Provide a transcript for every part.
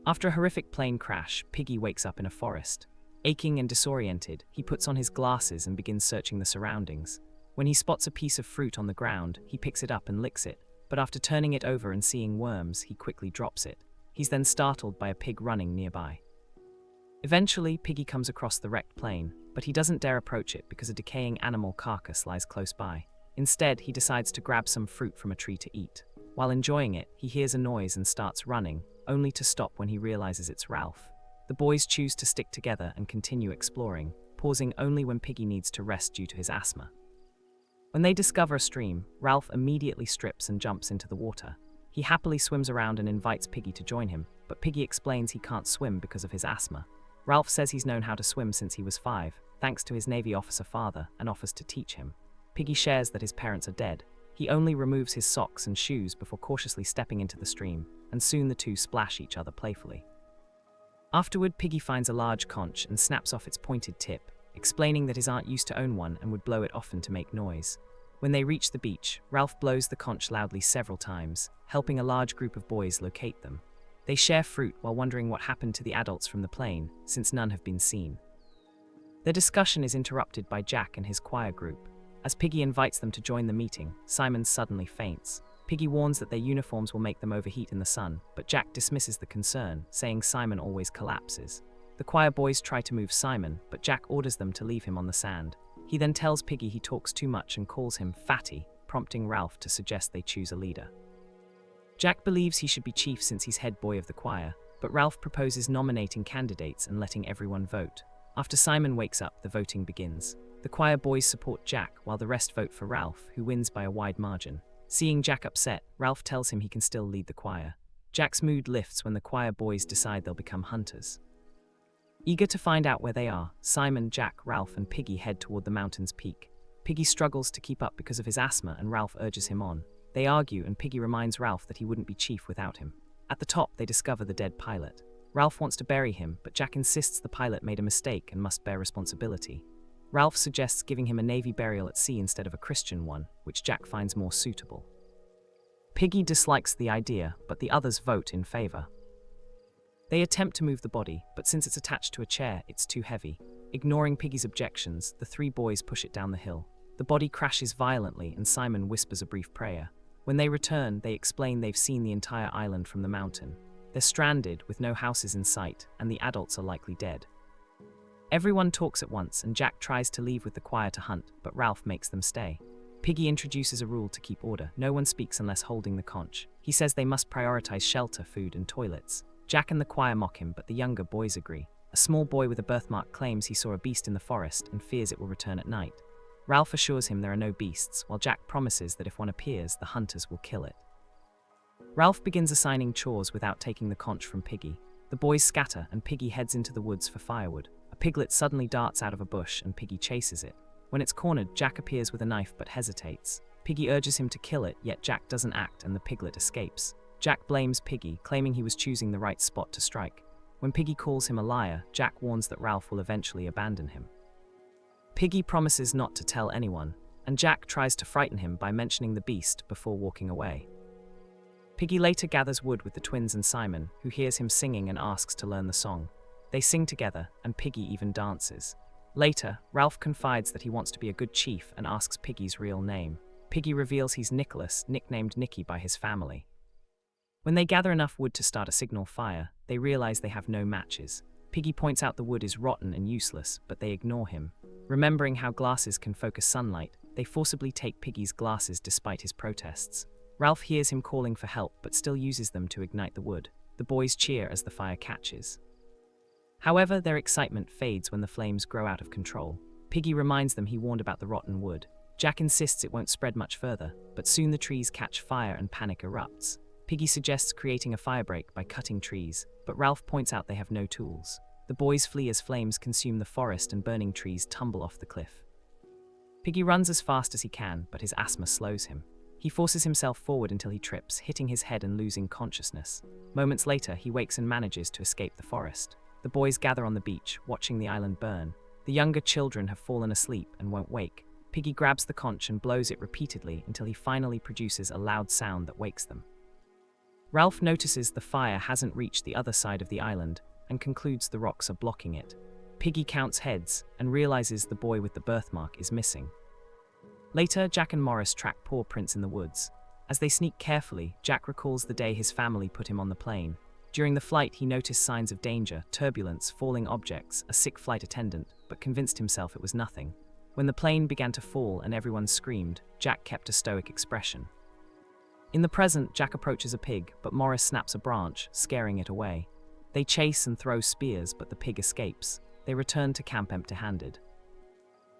After a horrific plane crash, Piggy wakes up in a forest. Aching and disoriented, he puts on his glasses and begins searching the surroundings. When he spots a piece of fruit on the ground, he picks it up and licks it, but after turning it over and seeing worms, he quickly drops it. He's then startled by a pig running nearby. Eventually, Piggy comes across the wrecked plane, but he doesn't dare approach it because a decaying animal carcass lies close by. Instead, he decides to grab some fruit from a tree to eat. While enjoying it, he hears a noise and starts running, only to stop when he realizes it's Ralph. The boys choose to stick together and continue exploring, pausing only when Piggy needs to rest due to his asthma. When they discover a stream, Ralph immediately strips and jumps into the water. He happily swims around and invites Piggy to join him, but Piggy explains he can't swim because of his asthma. Ralph says he's known how to swim since he was 5, thanks to his Navy officer father, and offers to teach him. Piggy shares that his parents are dead. He only removes his socks and shoes before cautiously stepping into the stream, and soon the two splash each other playfully. Afterward, Piggy finds a large conch and snaps off its pointed tip, explaining that his aunt used to own one and would blow it often to make noise. When they reach the beach, Ralph blows the conch loudly several times, helping a large group of boys locate them. They share fruit while wondering what happened to the adults from the plane, since none have been seen. Their discussion is interrupted by Jack and his choir group. As Piggy invites them to join the meeting, Simon suddenly faints. Piggy warns that their uniforms will make them overheat in the sun, but Jack dismisses the concern, saying Simon always collapses. The choir boys try to move Simon, but Jack orders them to leave him on the sand. He then tells Piggy he talks too much and calls him fatty, prompting Ralph to suggest they choose a leader. Jack believes he should be chief since he's head boy of the choir, but Ralph proposes nominating candidates and letting everyone vote. After Simon wakes up, the voting begins. The choir boys support Jack, while the rest vote for Ralph, who wins by a wide margin. Seeing Jack upset, Ralph tells him he can still lead the choir. Jack's mood lifts when the choir boys decide they'll become hunters. Eager to find out where they are, Simon, Jack, Ralph, and Piggy head toward the mountain's peak. Piggy struggles to keep up because of his asthma, and Ralph urges him on. They argue, and Piggy reminds Ralph that he wouldn't be chief without him. At the top, they discover the dead pilot. Ralph wants to bury him, but Jack insists the pilot made a mistake and must bear responsibility. Ralph suggests giving him a Navy burial at sea instead of a Christian one, which Jack finds more suitable. Piggy dislikes the idea, but the others vote in favor. They attempt to move the body, but since it's attached to a chair, it's too heavy. Ignoring Piggy's objections, the three boys push it down the hill. The body crashes violently, and Simon whispers a brief prayer. When they return, they explain they've seen the entire island from the mountain. They're stranded, with no houses in sight, and the adults are likely dead. Everyone talks at once, and Jack tries to leave with the choir to hunt, but Ralph makes them stay. Piggy introduces a rule to keep order. No one speaks unless holding the conch. He says they must prioritize shelter, food, and toilets. Jack and the choir mock him, but the younger boys agree. A small boy with a birthmark claims he saw a beast in the forest and fears it will return at night. Ralph assures him there are no beasts, while Jack promises that if one appears, the hunters will kill it. Ralph begins assigning chores without taking the conch from Piggy. The boys scatter, and Piggy heads into the woods for firewood. A piglet suddenly darts out of a bush, and Piggy chases it. When it's cornered, Jack appears with a knife but hesitates. Piggy urges him to kill it, yet Jack doesn't act and the piglet escapes. Jack blames Piggy, claiming he was choosing the right spot to strike. When Piggy calls him a liar, Jack warns that Ralph will eventually abandon him. Piggy promises not to tell anyone, and Jack tries to frighten him by mentioning the beast before walking away. Piggy later gathers wood with the twins and Simon, who hears him singing and asks to learn the song. They sing together, and Piggy even dances. Later, Ralph confides that he wants to be a good chief and asks Piggy's real name. Piggy reveals he's Nicholas, nicknamed Nicky by his family. When they gather enough wood to start a signal fire, they realize they have no matches. Piggy points out the wood is rotten and useless, but they ignore him. Remembering how glasses can focus sunlight, they forcibly take Piggy's glasses despite his protests. Ralph hears him calling for help, but still uses them to ignite the wood. The boys cheer as the fire catches. However, their excitement fades when the flames grow out of control. Piggy reminds them he warned about the rotten wood. Jack insists it won't spread much further, but soon the trees catch fire and panic erupts. Piggy suggests creating a firebreak by cutting trees, but Ralph points out they have no tools. The boys flee as flames consume the forest and burning trees tumble off the cliff. Piggy runs as fast as he can, but his asthma slows him. He forces himself forward until he trips, hitting his head and losing consciousness. Moments later, he wakes and manages to escape the forest. The boys gather on the beach, watching the island burn. The younger children have fallen asleep and won't wake. Piggy grabs the conch and blows it repeatedly until he finally produces a loud sound that wakes them. Ralph notices the fire hasn't reached the other side of the island and concludes the rocks are blocking it. Piggy counts heads and realizes the boy with the birthmark is missing. Later, Jack and Morris track paw prints in the woods. As they sneak carefully, Jack recalls the day his family put him on the plane. During the flight, he noticed signs of danger, turbulence, falling objects, a sick flight attendant, but convinced himself it was nothing. When the plane began to fall and everyone screamed, Jack kept a stoic expression. In the present, Jack approaches a pig, but Morris snaps a branch, scaring it away. They chase and throw spears, but the pig escapes. They return to camp empty-handed.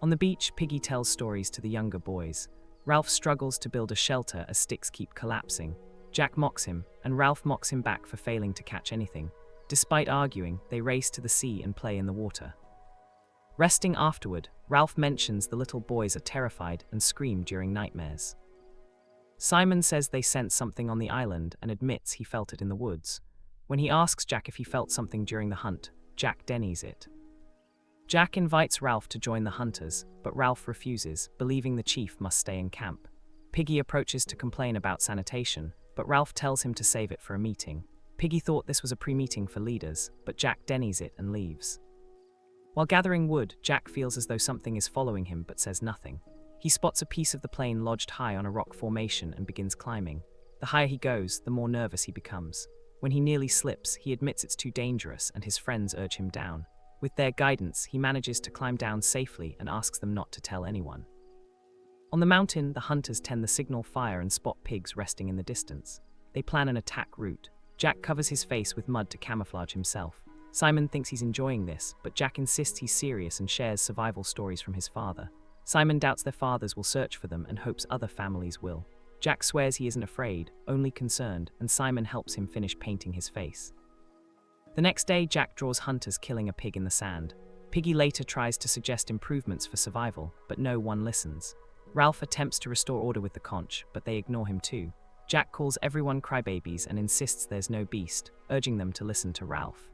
On the beach, Piggy tells stories to the younger boys. Ralph struggles to build a shelter as sticks keep collapsing. Jack mocks him, and Ralph mocks him back for failing to catch anything. Despite arguing, they race to the sea and play in the water. Resting afterward, Ralph mentions the little boys are terrified and scream during nightmares. Simon says they sense something on the island and admits he felt it in the woods. When he asks Jack if he felt something during the hunt, Jack denies it. Jack invites Ralph to join the hunters, but Ralph refuses, believing the chief must stay in camp. Piggy approaches to complain about sanitation, but Ralph tells him to save it for a meeting. Piggy thought this was a pre-meeting for leaders, but Jack denies it and leaves. While gathering wood, Jack feels as though something is following him but says nothing. He spots a piece of the plane lodged high on a rock formation and begins climbing. The higher he goes, the more nervous he becomes. When he nearly slips, he admits it's too dangerous and his friends urge him down. With their guidance, he manages to climb down safely and asks them not to tell anyone. On the mountain, the hunters tend the signal fire and spot pigs resting in the distance. They plan an attack route. Jack covers his face with mud to camouflage himself. Simon thinks he's enjoying this, but Jack insists he's serious and shares survival stories from his father. Simon doubts their fathers will search for them and hopes other families will. Jack swears he isn't afraid, only concerned, and Simon helps him finish painting his face. The next day, Jack draws hunters killing a pig in the sand. Piggy later tries to suggest improvements for survival, but no one listens. Ralph attempts to restore order with the conch, but they ignore him too. Jack calls everyone crybabies and insists there's no beast, urging them to listen to Ralph.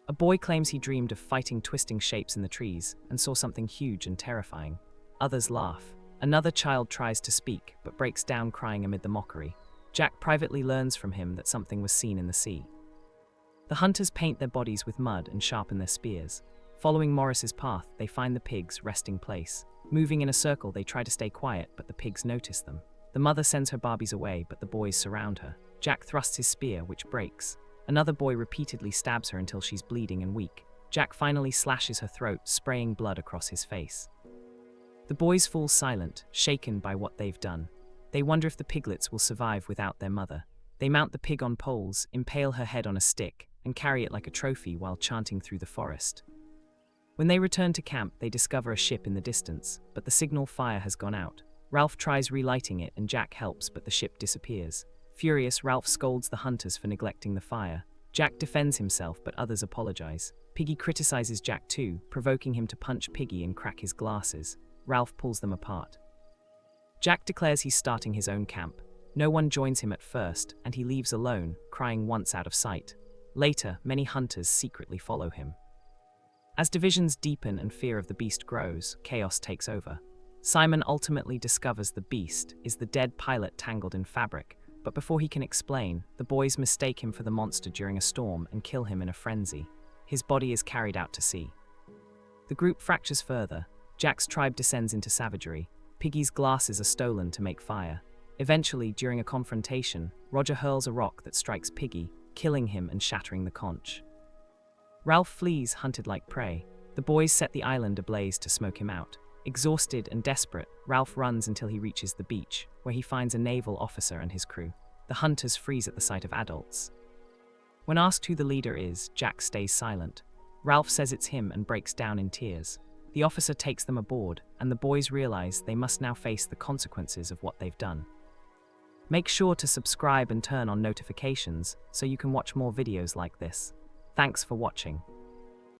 A boy claims he dreamed of fighting twisting shapes in the trees and saw something huge and terrifying. Others laugh. Another child tries to speak, but breaks down crying amid the mockery. Jack privately learns from him that something was seen in the sea. The hunters paint their bodies with mud and sharpen their spears. Following Morris's path, they find the pig's resting place. Moving in a circle, they try to stay quiet, but the pigs notice them. The mother sends her Barbies away, but the boys surround her. Jack thrusts his spear, which breaks. Another boy repeatedly stabs her until she's bleeding and weak. Jack finally slashes her throat, spraying blood across his face. The boys fall silent, shaken by what they've done. They wonder if the piglets will survive without their mother. They mount the pig on poles, impale her head on a stick, and carry it like a trophy while chanting through the forest. When they return to camp, they discover a ship in the distance, but the signal fire has gone out. Ralph tries relighting it and Jack helps, but the ship disappears. Furious, Ralph scolds the hunters for neglecting the fire. Jack defends himself, but others apologize. Piggy criticizes Jack too, provoking him to punch Piggy and crack his glasses. Ralph pulls them apart. Jack declares he's starting his own camp. No one joins him at first, and he leaves alone, crying once out of sight. Later, many hunters secretly follow him. As divisions deepen and fear of the beast grows, chaos takes over. Simon ultimately discovers the beast is the dead pilot tangled in fabric, but before he can explain, the boys mistake him for the monster during a storm and kill him in a frenzy. His body is carried out to sea. The group fractures further. Jack's tribe descends into savagery. Piggy's glasses are stolen to make fire. Eventually, during a confrontation, Roger hurls a rock that strikes Piggy, killing him and shattering the conch. Ralph flees, hunted like prey. The boys set the island ablaze to smoke him out. Exhausted and desperate, Ralph runs until he reaches the beach, where he finds a naval officer and his crew. The hunters freeze at the sight of adults. When asked who the leader is, Jack stays silent. Ralph says it's him and breaks down in tears. The officer takes them aboard, and the boys realize they must now face the consequences of what they've done. Make sure to subscribe and turn on notifications so you can watch more videos like this. Thanks for watching.